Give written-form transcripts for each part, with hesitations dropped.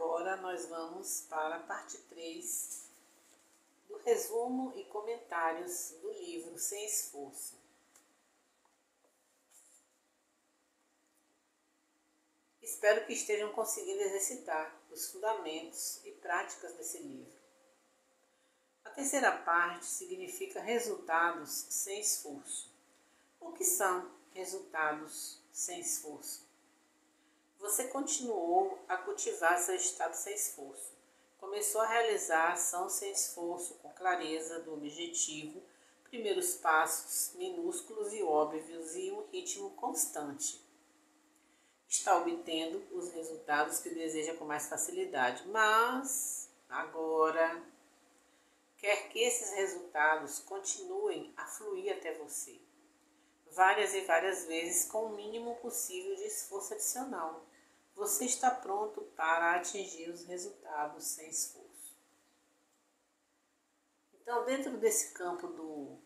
agora nós vamos para a parte 3 do resumo e comentários do livro Sem Esforço. Espero que estejam conseguindo exercitar os fundamentos e práticas desse livro. A terceira parte significa resultados sem esforço. O que são resultados sem esforço? Você continuou a cultivar seu estado sem esforço. Começou a realizar a ação sem esforço, com clareza do objetivo, primeiros passos minúsculos e óbvios e um ritmo constante. Está obtendo os resultados que deseja com mais facilidade, mas agora quer que esses resultados continuem a fluir até você, várias e várias vezes com o mínimo possível de esforço adicional. Você está pronto para atingir os resultados sem esforço. Então, dentro desse campo do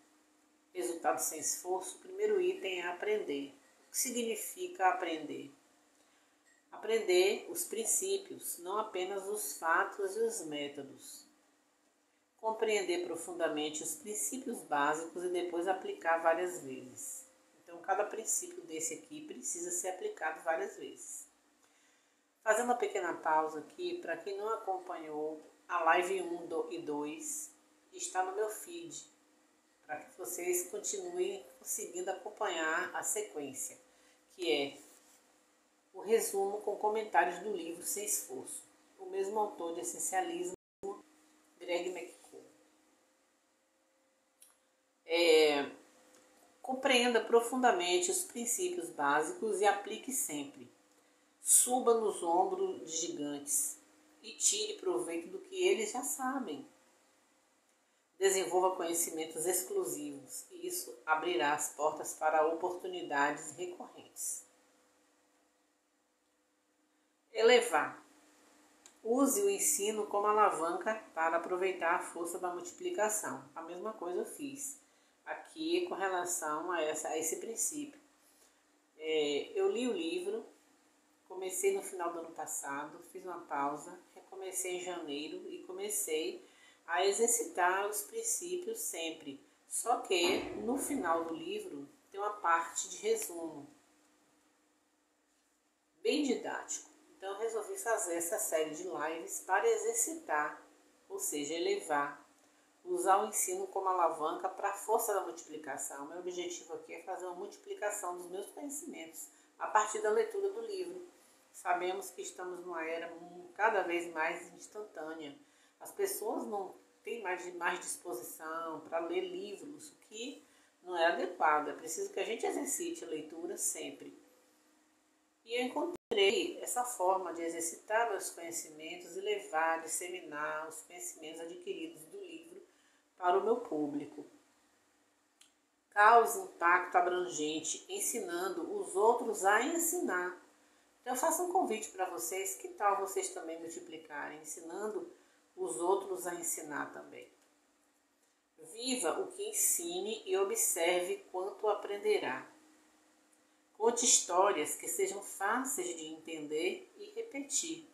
resultado sem esforço, o primeiro item é aprender. O que significa aprender? Aprender os princípios, não apenas os fatos e os métodos. Compreender profundamente os princípios básicos e depois aplicar várias vezes. Então, cada princípio desse aqui precisa ser aplicado várias vezes. Fazendo uma pequena pausa aqui, para quem não acompanhou a live 1 e 2, está no meu feed, para que vocês continuem conseguindo acompanhar a sequência, que é o resumo com comentários do livro Sem Esforço, o mesmo autor de Essencialismo, Greg McCall. Compreenda profundamente os princípios básicos e aplique sempre. Suba nos ombros de gigantes e tire proveito do que eles já sabem. Desenvolva conhecimentos exclusivos e isso abrirá as portas para oportunidades recorrentes. Elevar. Use o ensino como alavanca para aproveitar a força da multiplicação. A mesma coisa eu fiz aqui com relação a esse princípio. Eu li o livro, comecei no final do ano passado, fiz uma pausa, recomecei em janeiro e comecei a exercitar os princípios sempre. Só que no final do livro tem uma parte de resumo, bem didático. Então eu resolvi fazer essa série de lives para exercitar, ou seja, elevar, usar o ensino como alavanca para a força da multiplicação. Meu objetivo aqui é fazer uma multiplicação dos meus conhecimentos a partir da leitura do livro. Sabemos que estamos numa era cada vez mais instantânea. As pessoas não têm mais disposição para ler livros, o que não é adequado. É preciso que a gente exercite a leitura sempre. E eu encontrei essa forma de exercitar meus conhecimentos e levar, disseminar os conhecimentos adquiridos do livro para o meu público. Cause impacto abrangente, ensinando os outros a ensinar. Então eu faço um convite para vocês, que tal vocês também multiplicarem, ensinando os outros a ensinar também. Viva o que ensine e observe quanto aprenderá. Conte histórias que sejam fáceis de entender e repetir.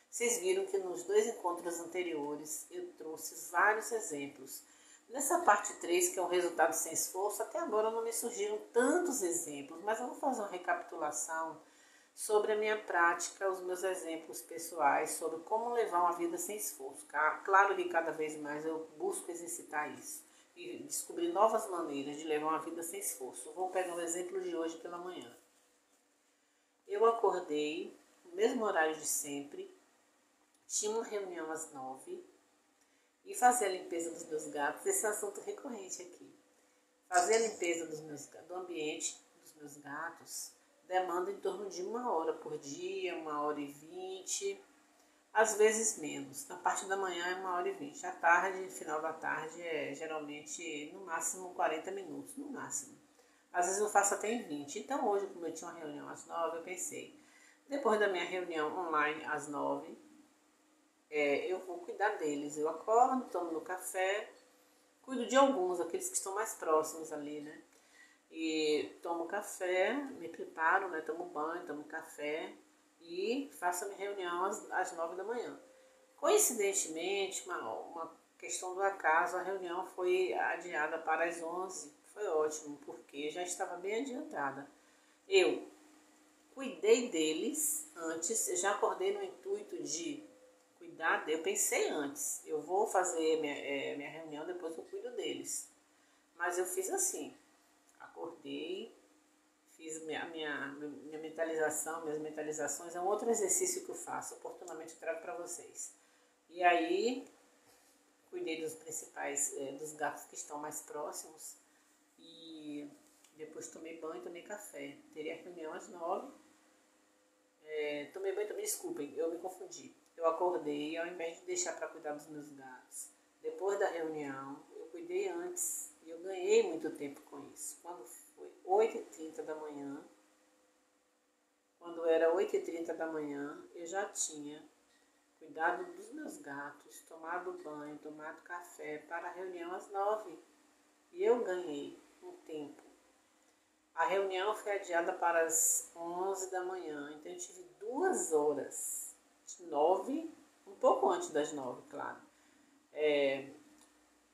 Vocês viram que nos 2 encontros anteriores eu trouxe vários exemplos. Nessa parte 3, que é um resultado sem esforço, até agora não me surgiram tantos exemplos, mas eu vou fazer uma recapitulação sobre a minha prática, os meus exemplos pessoais, sobre como levar uma vida sem esforço. Claro que cada vez mais eu busco exercitar isso e descobrir novas maneiras de levar uma vida sem esforço. Vou pegar o exemplo de hoje pela manhã. Eu acordei no mesmo horário de sempre, tinha uma reunião às 9 e fazia a limpeza dos meus gatos. Esse é um assunto recorrente aqui. Fazer a limpeza do ambiente dos meus gatos demanda em torno de 1 hora por dia, 1h20, às vezes menos. Na parte da manhã é 1h20. À tarde, final da tarde, é geralmente no máximo 40 minutos, no máximo. Às vezes eu faço até em 20. Então hoje, como eu tinha uma reunião às 9, eu pensei, depois da minha reunião online às 9, eu vou cuidar deles. Eu acordo, tomo meu café, cuido de alguns, aqueles que estão mais próximos ali, né? E tomo café, me preparo, né? Tomo banho, tomo café e faço a minha reunião às 9 da manhã. Coincidentemente, uma questão do acaso, a reunião foi adiada para as 11. Foi ótimo, porque já estava bem adiantada. Eu cuidei deles antes, eu já acordei no intuito de cuidar, eu pensei antes, eu vou fazer minha reunião, depois eu cuido deles. Mas eu fiz assim, acordei, fiz minha mentalização, minhas mentalizações, é um outro exercício que eu faço, oportunamente eu trago para vocês. E aí, cuidei dos principais, dos gatos que estão mais próximos e depois tomei banho, tomei café. Teria reunião às 9. Tomei banho, desculpem, eu me confundi. Eu acordei, ao invés de deixar para cuidar dos meus gatos, depois da reunião, eu cuidei antes e eu ganhei muito tempo com isso. Quando foi 8h30 da manhã, quando era 8h30 da manhã, eu já tinha cuidado dos meus gatos, tomado banho, tomado café para a reunião às 9. E eu ganhei um tempo. A reunião foi adiada para as 11 da manhã, então eu tive 2 horas, de 9, um pouco antes das 9, claro.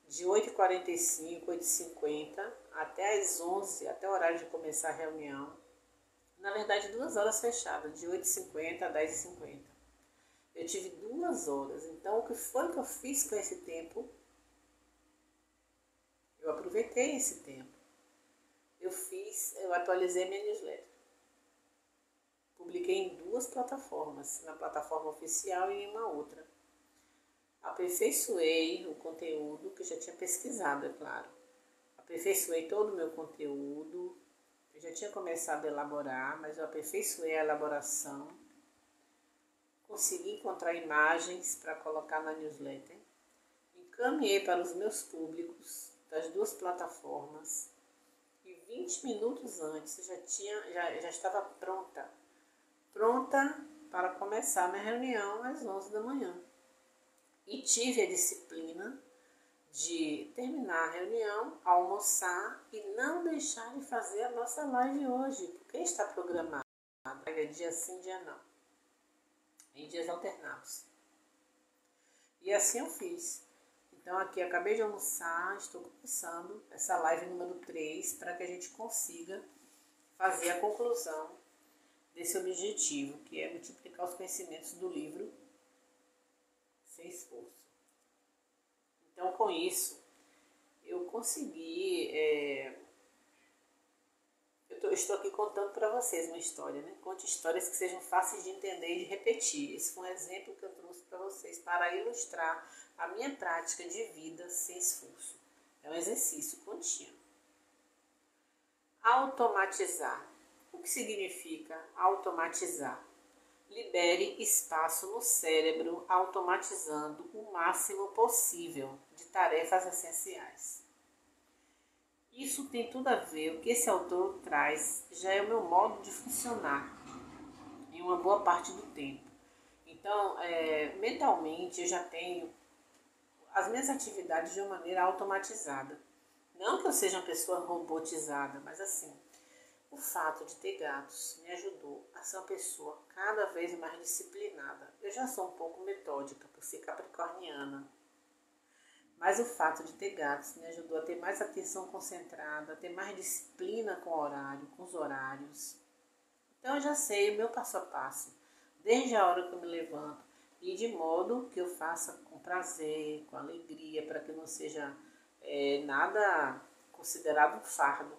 De 8h45, 8h50 até as 11, até o horário de começar a reunião. Na verdade, 2 horas fechadas, de 8h50 a 10h50. Eu tive 2 horas, então o que foi que eu fiz com esse tempo? Eu aproveitei esse tempo. Eu atualizei minha newsletter. Publiquei em 2 plataformas, na plataforma oficial e em uma outra. Aperfeiçoei o conteúdo, que eu já tinha pesquisado, é claro. Aperfeiçoei todo o meu conteúdo. Eu já tinha começado a elaborar, mas eu aperfeiçoei a elaboração. Consegui encontrar imagens para colocar na newsletter. Encaminhei para os meus públicos das 2 plataformas. E 20 minutos antes eu já estava pronta para começar minha reunião às 11 da manhã. E tive a disciplina de terminar a reunião, almoçar e não deixar de fazer a nossa live hoje, porque está programada. É dia sim, dia não. Em dias alternados. E assim eu fiz. Então aqui acabei de almoçar, estou começando essa live número 3 para que a gente consiga fazer a conclusão desse objetivo, que é multiplicar os conhecimentos do livro sem esforço. Então com isso eu consegui, estou aqui contando para vocês uma história, né? Conte histórias que sejam fáceis de entender e de repetir. Esse foi um exemplo que eu trouxe para vocês para ilustrar a minha prática de vida sem esforço. É um exercício contínuo. Automatizar. O que significa automatizar? Libere espaço no cérebro automatizando o máximo possível de tarefas essenciais. Isso tem tudo a ver, o que esse autor traz já é o meu modo de funcionar em uma boa parte do tempo. Então, mentalmente eu já tenho as minhas atividades de uma maneira automatizada. Não que eu seja uma pessoa robotizada, mas assim, o fato de ter gatos me ajudou a ser uma pessoa cada vez mais disciplinada. Eu já sou um pouco metódica por ser capricorniana. Mas o fato de ter gatos me ajudou a ter mais atenção concentrada, a ter mais disciplina com o horário, com os horários. Então eu já sei o meu passo a passo, desde a hora que eu me levanto, e de modo que eu faça com prazer, com alegria, para que não seja nada considerado um fardo.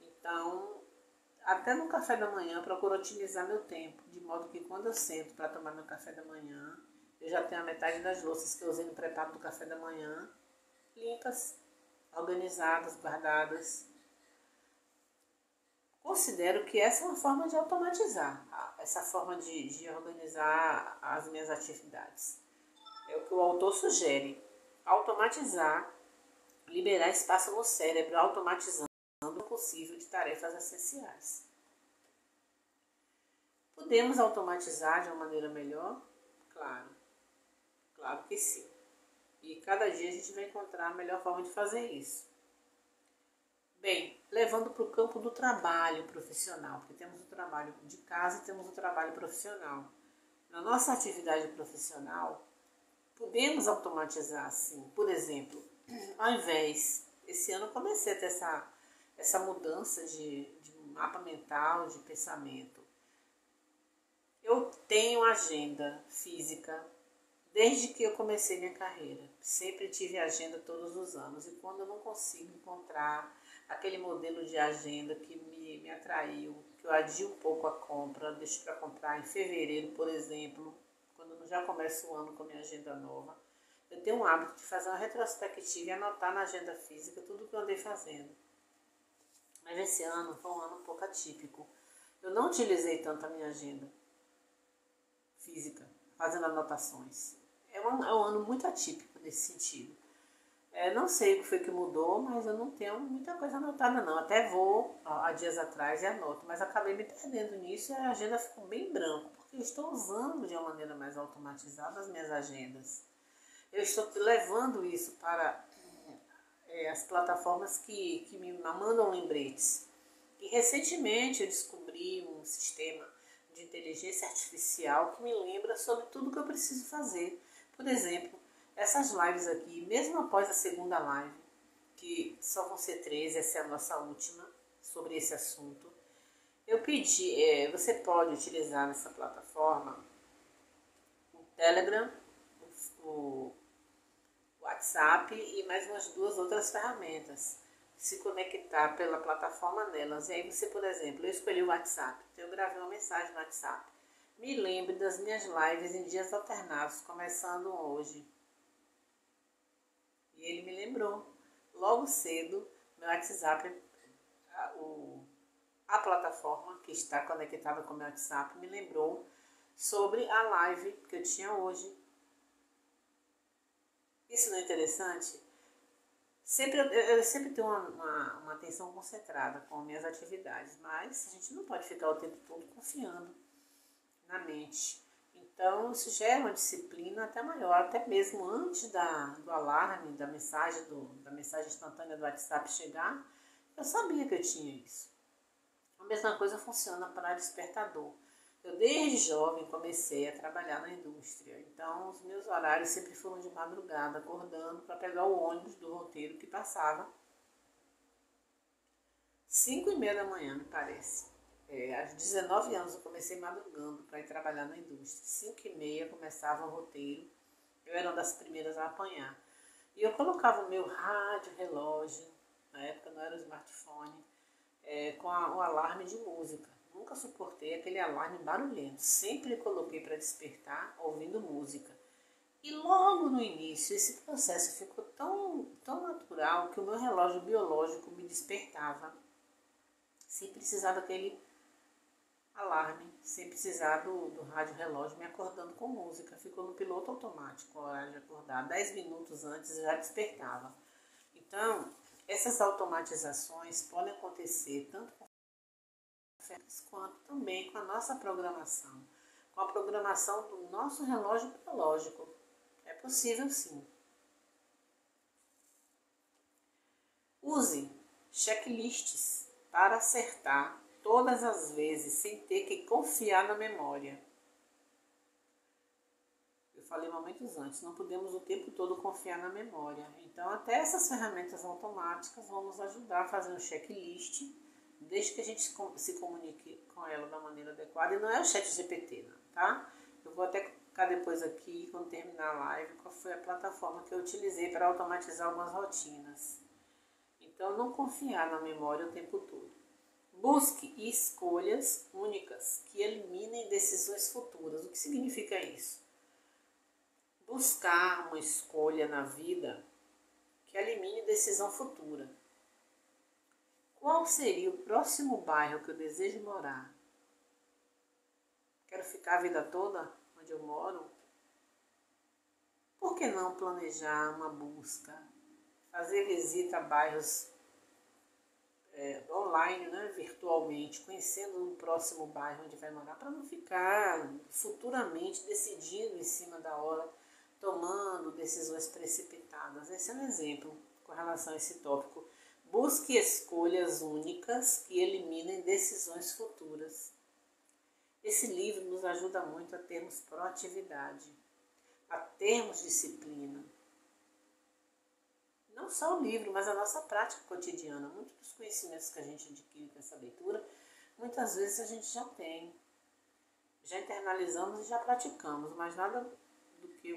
Então, até no café da manhã, eu procuro otimizar meu tempo, de modo que quando eu sento para tomar meu café da manhã, eu já tenho a metade das louças que eu usei no preparo do café da manhã limpas, organizadas, guardadas. Considero que essa é uma forma de automatizar, essa forma de organizar as minhas atividades. É o que o autor sugere. Automatizar, liberar espaço no cérebro, automatizando o possível de tarefas essenciais. Podemos automatizar de uma maneira melhor? Claro que sim. E cada dia a gente vai encontrar a melhor forma de fazer isso. Bem, levando para o campo do trabalho profissional, porque temos o trabalho de casa e temos o trabalho profissional. Na nossa atividade profissional, podemos automatizar sim. Por exemplo, ao invés, esse ano eu comecei a ter essa mudança de mapa mental, de pensamento. Eu tenho agenda física desde que eu comecei minha carreira. Sempre tive agenda todos os anos. E quando eu não consigo encontrar aquele modelo de agenda que me atraiu, que eu adio um pouco a compra, deixo para comprar em fevereiro, por exemplo, quando eu já começo o ano com a minha agenda nova, eu tenho um hábito de fazer uma retrospectiva e anotar na agenda física tudo que eu andei fazendo. Mas esse ano foi um ano um pouco atípico. Eu não utilizei tanto a minha agenda física, fazendo anotações. É um ano muito atípico nesse sentido. Não sei o que foi que mudou, mas eu não tenho muita coisa anotada não. Até vou há dias atrás e anoto, mas acabei me perdendo nisso e a agenda ficou bem branca, porque eu estou usando de uma maneira mais automatizada as minhas agendas. Eu estou levando isso para as plataformas que me mandam lembretes. E recentemente eu descobri um sistema de inteligência artificial que me lembra sobre tudo que eu preciso fazer. Por exemplo, essas lives aqui, mesmo após a segunda live, que só vão ser 13, essa é a nossa última sobre esse assunto, eu pedi, você pode utilizar nessa plataforma o Telegram, o WhatsApp e mais umas duas outras ferramentas. Se conectar pela plataforma delas. E aí você, por exemplo, eu escolhi o WhatsApp, então eu gravei uma mensagem no WhatsApp. Me lembre das minhas lives em dias alternados, começando hoje. E ele me lembrou. Logo cedo, meu WhatsApp, a plataforma que está conectada com o meu WhatsApp, me lembrou sobre a live que eu tinha hoje. Isso não é interessante? Eu sempre tenho uma atenção concentrada com minhas atividades, mas a gente não pode ficar o tempo todo confiando na mente. Então, isso já é uma disciplina até maior, até mesmo antes do alarme, da mensagem instantânea do WhatsApp chegar, eu sabia que eu tinha isso. A mesma coisa funciona para despertador. Eu desde jovem comecei a trabalhar na indústria, então os meus horários sempre foram de madrugada, acordando para pegar o ônibus do roteiro que passava 5h30 da manhã, me parece. Aos 19 anos eu comecei madrugando para ir trabalhar na indústria. 5h30 começava o roteiro, eu era uma das primeiras a apanhar. E eu colocava o meu rádio, relógio, na época não era o smartphone, com o alarme de música. Nunca suportei aquele alarme barulhento. Sempre coloquei para despertar ouvindo música. E logo no início esse processo ficou tão natural que o meu relógio biológico me despertava. Sem precisar daquele alarme, sem precisar do rádio relógio me acordando com música. Ficou no piloto automático, a hora de acordar. 10 minutos antes já despertava. Então, essas automatizações podem acontecer tanto com quanto também com a nossa programação, com a programação do nosso relógio biológico. É possível sim. Use checklists para acertar todas as vezes sem ter que confiar na memória. Eu falei momentos antes, não podemos o tempo todo confiar na memória. Então até essas ferramentas automáticas vão nos ajudar a fazer um checklist, desde que a gente se comunique com ela da maneira adequada. E não é o chat GPT, não, tá? Eu vou até colocar depois aqui, quando terminar a live, qual foi a plataforma que eu utilizei para automatizar algumas rotinas. Então, não confiar na memória o tempo todo. Busque escolhas únicas que eliminem decisões futuras. O que significa isso? Buscar uma escolha na vida que elimine decisão futura. Qual seria o próximo bairro que eu desejo morar? Quero ficar a vida toda onde eu moro? Por que não planejar uma busca? Fazer visita a bairros online, né, virtualmente, conhecendo o próximo bairro onde vai morar, para não ficar futuramente decidindo em cima da hora, tomando decisões precipitadas. Esse é um exemplo com relação a esse tópico Busque escolhas únicas que eliminem decisões futuras. Esse livro nos ajuda muito a termos proatividade, a termos disciplina. Não só o livro, mas a nossa prática cotidiana. Muitos dos conhecimentos que a gente adquire com essa leitura, muitas vezes a gente já tem. Já internalizamos e já praticamos, mas nada do que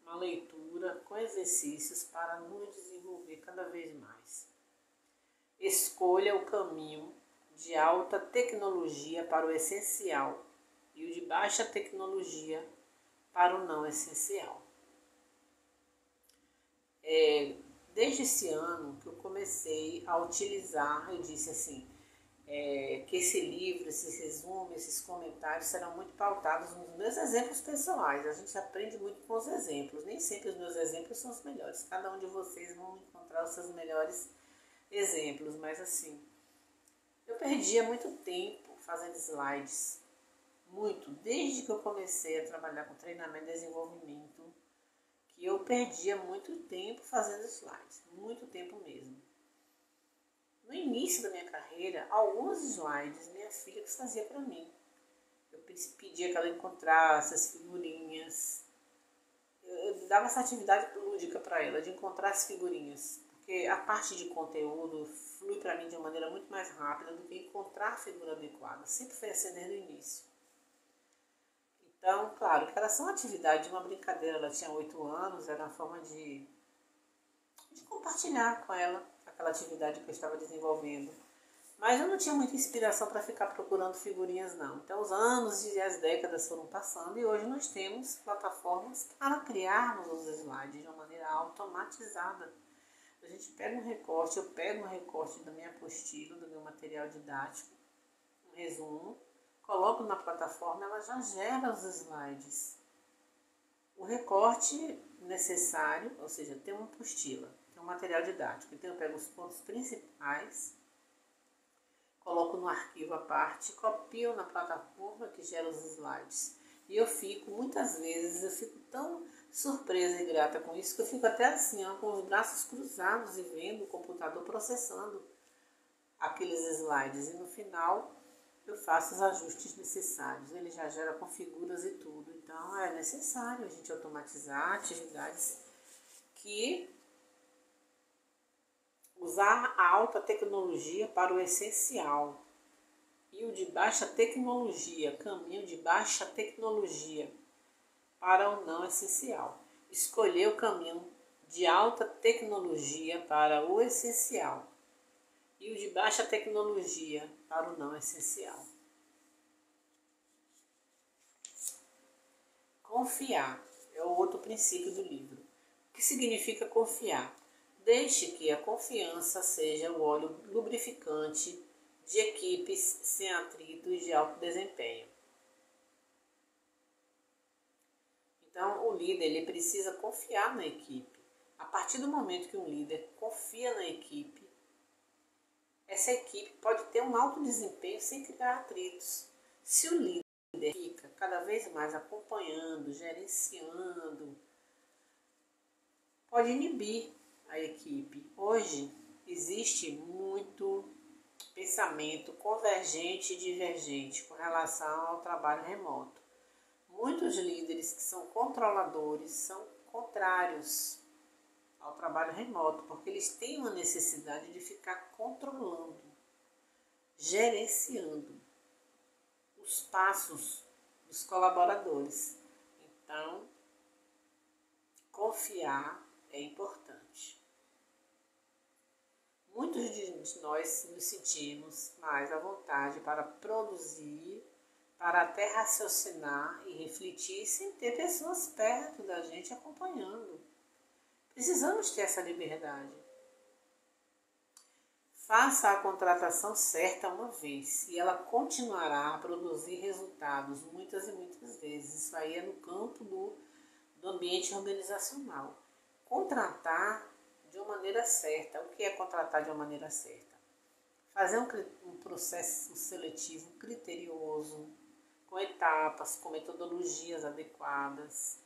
uma leitura com exercícios para nos desenvolver cada vez mais. Escolha o caminho de alta tecnologia para o essencial e o de baixa tecnologia para o não essencial. Desde esse ano que eu comecei a utilizar, eu disse assim, que esse livro, esses resumos, esses comentários serão muito pautados nos meus exemplos pessoais. A gente aprende muito com os exemplos. Nem sempre os meus exemplos são os melhores. Cada um de vocês vão encontrar os seus melhores exemplos. Mas assim, eu perdia muito tempo fazendo slides. Muito. Desde que eu comecei a trabalhar com treinamento e desenvolvimento, que eu perdia muito tempo fazendo slides. Muito tempo mesmo. No início da minha carreira, alguns slides minha filha que fazia para mim. Eu pedia que ela encontrasse as figurinhas. Eu dava essa atividade lúdica para ela, de encontrar as figurinhas. Porque a parte de conteúdo flui para mim de uma maneira muito mais rápida do que encontrar a figura adequada. Sempre foi assim desde o início. Então, claro, que era só uma atividade de uma brincadeira. Ela tinha 8 anos, era uma forma de compartilhar com ela aquela atividade que eu estava desenvolvendo. Mas eu não tinha muita inspiração para ficar procurando figurinhas, não. Então, os anos e as décadas foram passando e hoje nós temos plataformas para criarmos os slides de uma maneira automatizada. A gente pega um recorte, eu pego um recorte da minha apostila, do meu material didático, um resumo, coloco na plataforma, ela já gera os slides. O recorte necessário, ou seja, tem uma apostila, tem um material didático. Então eu pego os pontos principais, coloco no arquivo à parte, copio na plataforma que gera os slides. E eu fico, muitas vezes, eu fico tão surpresa e grata com isso, que eu fico até assim, ó, com os braços cruzados e vendo o computador processando aqueles slides. E no final eu faço os ajustes necessários. Ele já gera com figuras e tudo. Então é necessário a gente automatizar atividades que usar a alta tecnologia para o essencial e o de baixa tecnologia, caminho de baixa tecnologia para o não essencial. Escolher o caminho de alta tecnologia para o essencial e o de baixa tecnologia para o não essencial. Confiar é o outro princípio do livro. O que significa confiar? Deixe que a confiança seja o óleo lubrificante de equipes sem atrito e de alto desempenho. Então, o líder ele precisa confiar na equipe. A partir do momento que um líder confia na equipe, essa equipe pode ter um alto desempenho sem criar atritos. Se o líder fica cada vez mais acompanhando, gerenciando, pode inibir a equipe. Hoje existe muito pensamento convergente e divergente com relação ao trabalho remoto. Muitos líderes que são controladores são contrários ao trabalho remoto, porque eles têm uma necessidade de ficar controlando, gerenciando os passos dos colaboradores. Então, confiar é importante. Muitos de nós nos sentimos mais à vontade para produzir, para até raciocinar e refletir sem ter pessoas perto da gente acompanhando. Precisamos ter essa liberdade. Faça a contratação certa uma vez e ela continuará a produzir resultados muitas e muitas vezes. Isso aí é no campo do ambiente organizacional. Contratar de uma maneira certa. O que é contratar de uma maneira certa? Fazer um processo seletivo criterioso, com etapas, com metodologias adequadas,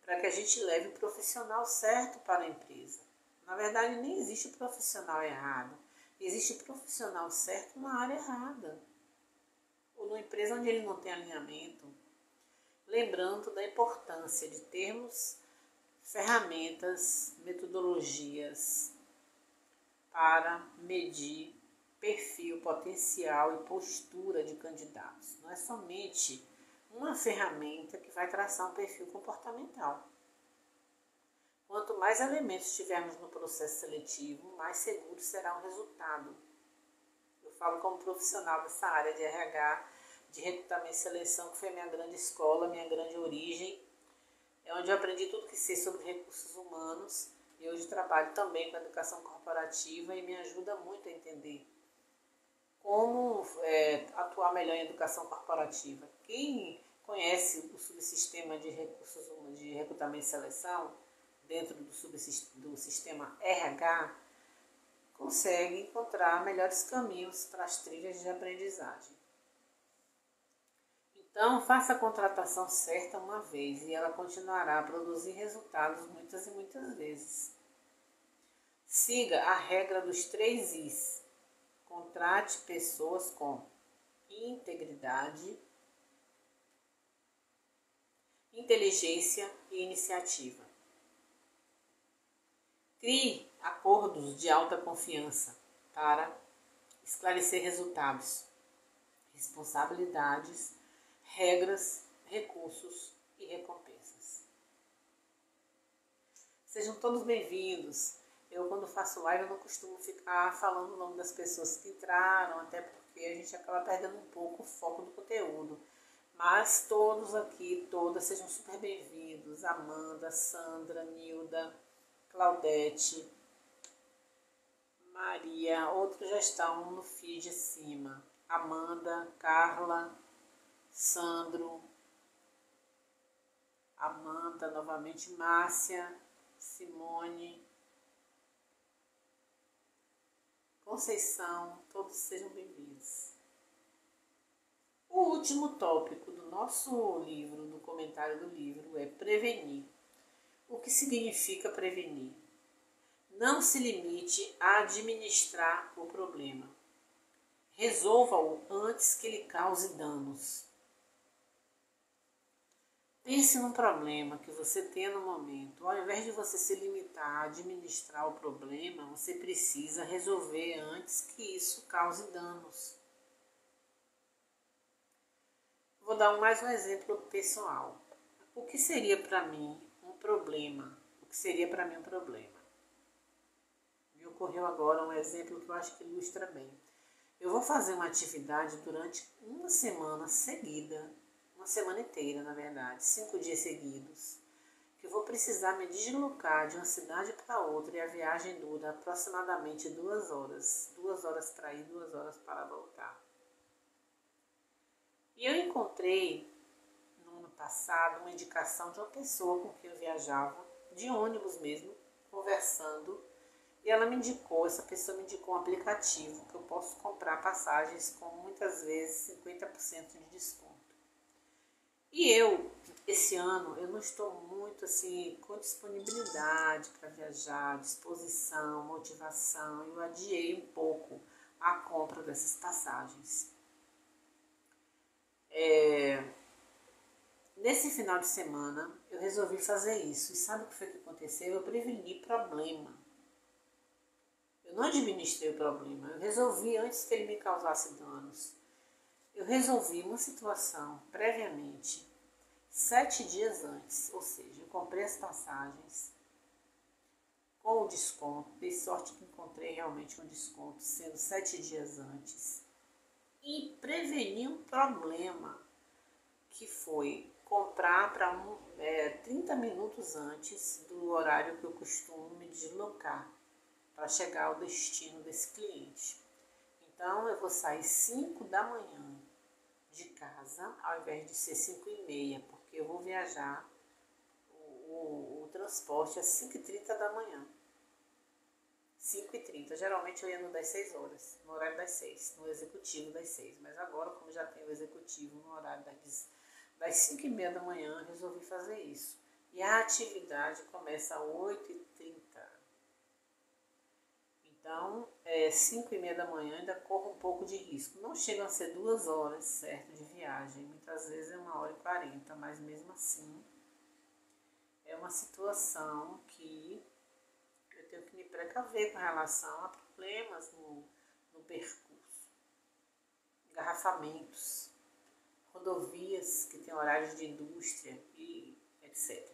para que a gente leve o profissional certo para a empresa. Na verdade, nem existe profissional errado. Existe profissional certo na área errada. Ou numa empresa onde ele não tem alinhamento. Lembrando da importância de termos ferramentas, metodologias para medir perfil, potencial e postura de candidatos. Não é somente uma ferramenta que vai traçar um perfil comportamental. Quanto mais elementos tivermos no processo seletivo, mais seguro será o resultado. Eu falo como profissional dessa área de RH, de recrutamento e seleção, que foi minha grande escola, minha grande origem. É onde eu aprendi tudo que sei sobre recursos humanos e hoje trabalho também com a educação corporativa e me ajuda muito a entender como atuar melhor em educação corporativa. Quem conhece o subsistema de recursos humanos, de recrutamento e seleção, dentro do sistema RH, consegue encontrar melhores caminhos para as trilhas de aprendizagem. Então, faça a contratação certa uma vez e ela continuará a produzir resultados muitas e muitas vezes. Siga a regra dos 3 Is. Contrate pessoas com integridade, inteligência e iniciativa. Crie acordos de alta confiança para esclarecer resultados, responsabilidades, regras, recursos e recompensas. Sejam todos bem-vindos. Eu, quando faço live, eu não costumo ficar falando o nome das pessoas que entraram, até porque a gente acaba perdendo um pouco o foco do conteúdo. Mas todos aqui, todas, sejam super bem-vindos. Amanda, Sandra, Nilda, Claudete, Maria, outros já estão no feed acima. Amanda, Carla, Sandro, Amanda, novamente Márcia, Simone, Conceição, todos sejam bem-vindos. O último tópico do nosso livro, do comentário do livro, é prevenir. O que significa prevenir? Não se limite a administrar o problema. Resolva-o antes que lhe cause danos. Pense num problema que você tem no momento. Ao invés de você se limitar a administrar o problema, você precisa resolver antes que isso cause danos. Vou dar mais um exemplo pessoal. O que seria para mim um problema? O que seria para mim um problema? Me ocorreu agora um exemplo que eu acho que ilustra bem. Eu vou fazer uma atividade durante uma semana seguida, uma semana inteira, na verdade, 5 dias seguidos, que eu vou precisar me deslocar de uma cidade para outra e a viagem dura aproximadamente 2 horas. 2 horas para ir, 2 horas para voltar. E eu encontrei, no ano passado, uma indicação de uma pessoa com quem eu viajava, de ônibus mesmo, conversando, e ela me indicou, essa pessoa me indicou um aplicativo que eu posso comprar passagens com muitas vezes 50% de desconto. E eu, esse ano, eu não estou muito assim com disponibilidade para viajar, disposição, motivação. Eu adiei um pouco a compra dessas passagens. Nesse final de semana, eu resolvi fazer isso. E sabe o que foi que aconteceu? Eu preveni problema. Eu não administrei o problema. Eu resolvi antes que ele me causasse danos. Eu resolvi uma situação previamente, 7 dias antes. Ou seja, eu comprei as passagens com o desconto. Dei sorte que encontrei realmente um desconto, sendo 7 dias antes. E preveni um problema, que foi comprar para 30 minutos antes do horário que eu costumo me deslocar para chegar ao destino desse cliente. Então, eu vou sair 5 da manhã de casa, ao invés de ser 5h30, porque eu vou viajar, o transporte é 5h30 da manhã. 5h30, geralmente eu ia no das 6 horas, no horário das 6, no executivo das 6, mas agora, como já tenho o executivo no horário das 5h30 da manhã, resolvi fazer isso. E a atividade começa às 8h30. Então, 5h30 da manhã ainda corro um pouco de risco. Não chegam a ser 2 horas, certo, de viagem. Muitas vezes é 1h40, mas mesmo assim é uma situação que eu tenho que me precaver com relação a problemas no percurso. Engarrafamentos, rodovias que têm horários de indústria e etc.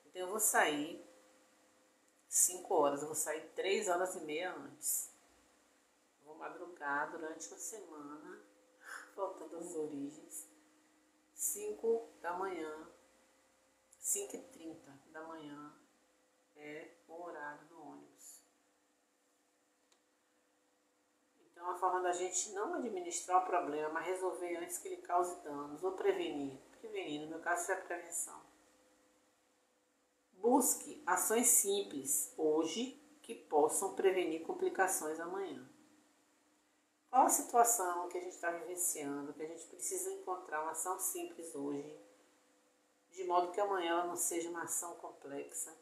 Então eu vou sair 5 horas, eu vou sair 3h30 antes. Vou madrugar durante uma semana, voltando às origens. 5 da manhã, 5h30 da manhã é o horário do ônibus. Então, a forma da gente não administrar o problema, mas resolver antes que ele cause danos, ou prevenir. Prevenir, no meu caso, é a prevenção. Busque ações simples hoje que possam prevenir complicações amanhã. Qual a situação que a gente está vivenciando, que a gente precisa encontrar uma ação simples hoje, de modo que amanhã ela não seja uma ação complexa?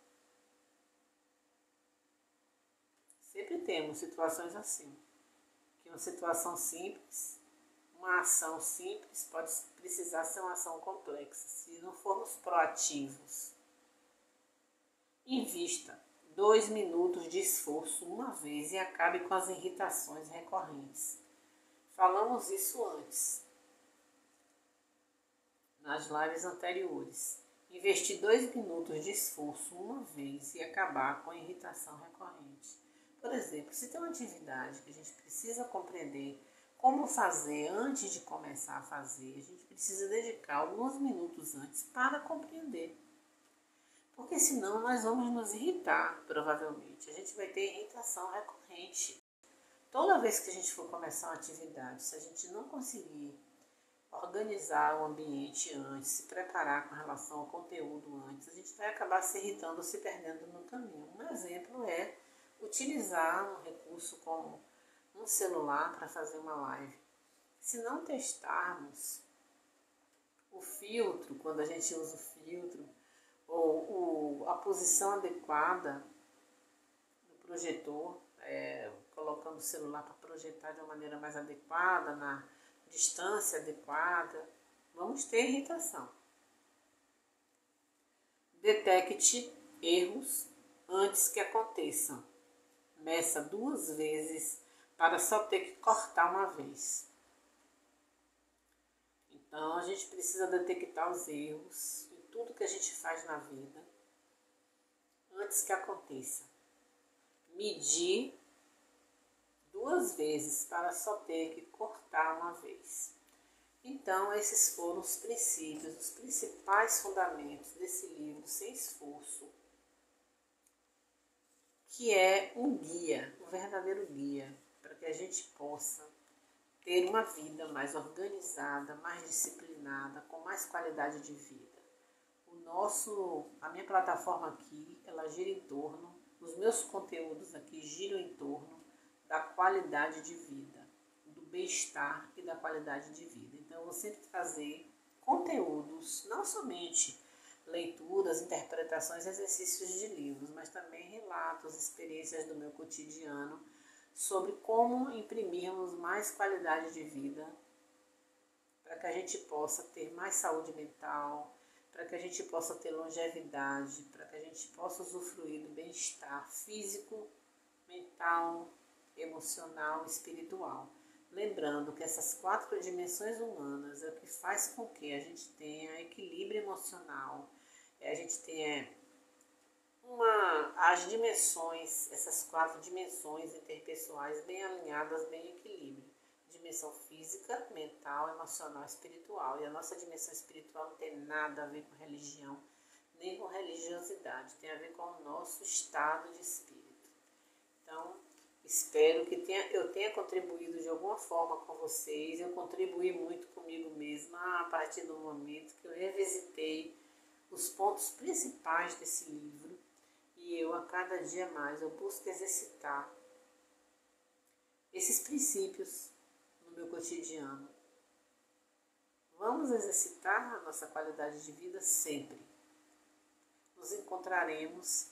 Sempre temos situações assim, que uma situação simples, uma ação simples pode precisar ser uma ação complexa, se não formos proativos. Invista 2 minutos de esforço uma vez e acabe com as irritações recorrentes. Falamos isso antes, nas lives anteriores. Investir 2 minutos de esforço uma vez e acabar com a irritação recorrente. Por exemplo, se tem uma atividade que a gente precisa compreender como fazer antes de começar a fazer, a gente precisa dedicar alguns minutos antes para compreender. Porque senão nós vamos nos irritar, provavelmente. A gente vai ter irritação recorrente. Toda vez que a gente for começar uma atividade, se a gente não conseguir organizar o ambiente antes, se preparar com relação ao conteúdo antes, a gente vai acabar se irritando ou se perdendo no caminho. Um exemplo é utilizar um recurso como um celular para fazer uma live. Se não testarmos o filtro, quando a gente usa o filtro, ou a posição adequada do projetor, colocando o celular para projetar de uma maneira mais adequada, na distância adequada, vamos ter irritação. Detecte erros antes que aconteçam. Meça 2 vezes para só ter que cortar uma vez. Então, a gente precisa detectar os erros em tudo que a gente faz na vida antes que aconteça. Medir 2 vezes para só ter que cortar uma vez. Então, esses foram os princípios, os principais fundamentos desse livro Sem Esforço, que é um guia, um verdadeiro guia, para que a gente possa ter uma vida mais organizada, mais disciplinada, com mais qualidade de vida. A minha plataforma aqui, ela gira em torno, os meus conteúdos aqui giram em torno da qualidade de vida, do bem-estar e da qualidade de vida. Então, eu vou sempre trazer conteúdos, não somente leituras, interpretações, exercícios de livros, mas também relatos, experiências do meu cotidiano sobre como imprimirmos mais qualidade de vida para que a gente possa ter mais saúde mental, para que a gente possa ter longevidade, para que a gente possa usufruir do bem-estar físico, mental, emocional e espiritual. Lembrando que essas 4 dimensões humanas é o que faz com que a gente tenha equilíbrio emocional, a gente tenha as dimensões, essas 4 dimensões interpessoais bem alinhadas, bem em equilíbrio. Dimensão física, mental, emocional e espiritual. E a nossa dimensão espiritual não tem nada a ver com religião, nem com religiosidade. Tem a ver com o nosso estado de espírito. Então, espero que eu tenha contribuído de alguma forma com vocês. Eu contribuí muito comigo mesma a partir do momento que eu revisitei os pontos principais desse livro. E eu, a cada dia mais, eu busco exercitar esses princípios no meu cotidiano. Vamos exercitar a nossa qualidade de vida sempre. Nos encontraremos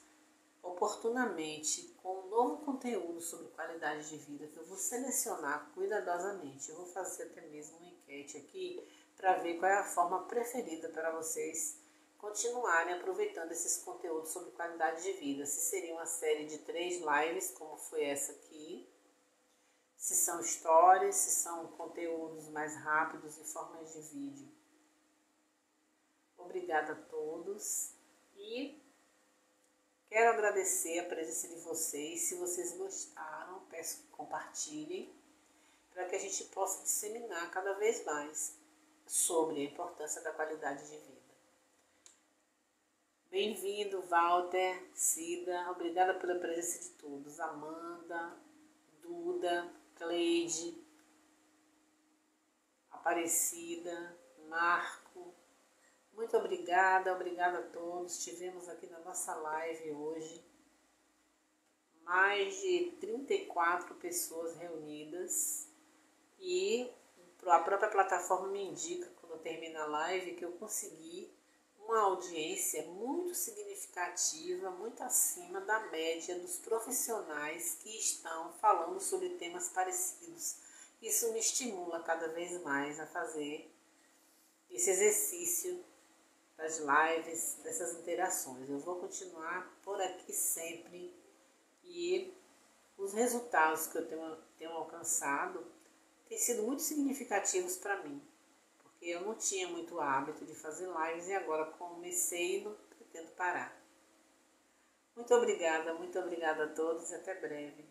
oportunamente com um novo conteúdo sobre qualidade de vida que eu vou selecionar cuidadosamente. Eu vou fazer até mesmo uma enquete aqui para ver qual é a forma preferida para vocês continuarem aproveitando esses conteúdos sobre qualidade de vida. Se seria uma série de 3 lives, como foi essa aqui, se são stories, se são conteúdos mais rápidos em formas de vídeo. Obrigada a todos e quero agradecer a presença de vocês. Se vocês gostaram, peço que compartilhem para que a gente possa disseminar cada vez mais sobre a importância da qualidade de vida. Bem-vindo, Walter, Cida, obrigada pela presença de todos. Amanda, Duda, Cleide, Aparecida, Marco. Muito obrigada a todos. Tivemos aqui na nossa live hoje mais de 34 pessoas reunidas e a própria plataforma me indica, quando termina a live, que eu consegui uma audiência muito significativa, muito acima da média dos profissionais que estão falando sobre temas parecidos. Isso me estimula cada vez mais a fazer esse exercício das lives, dessas interações. Eu vou continuar por aqui sempre e os resultados que eu tenho alcançado têm sido muito significativos para mim, porque eu não tinha muito hábito de fazer lives e agora comecei e não pretendo parar. Muito obrigada a todos e até breve.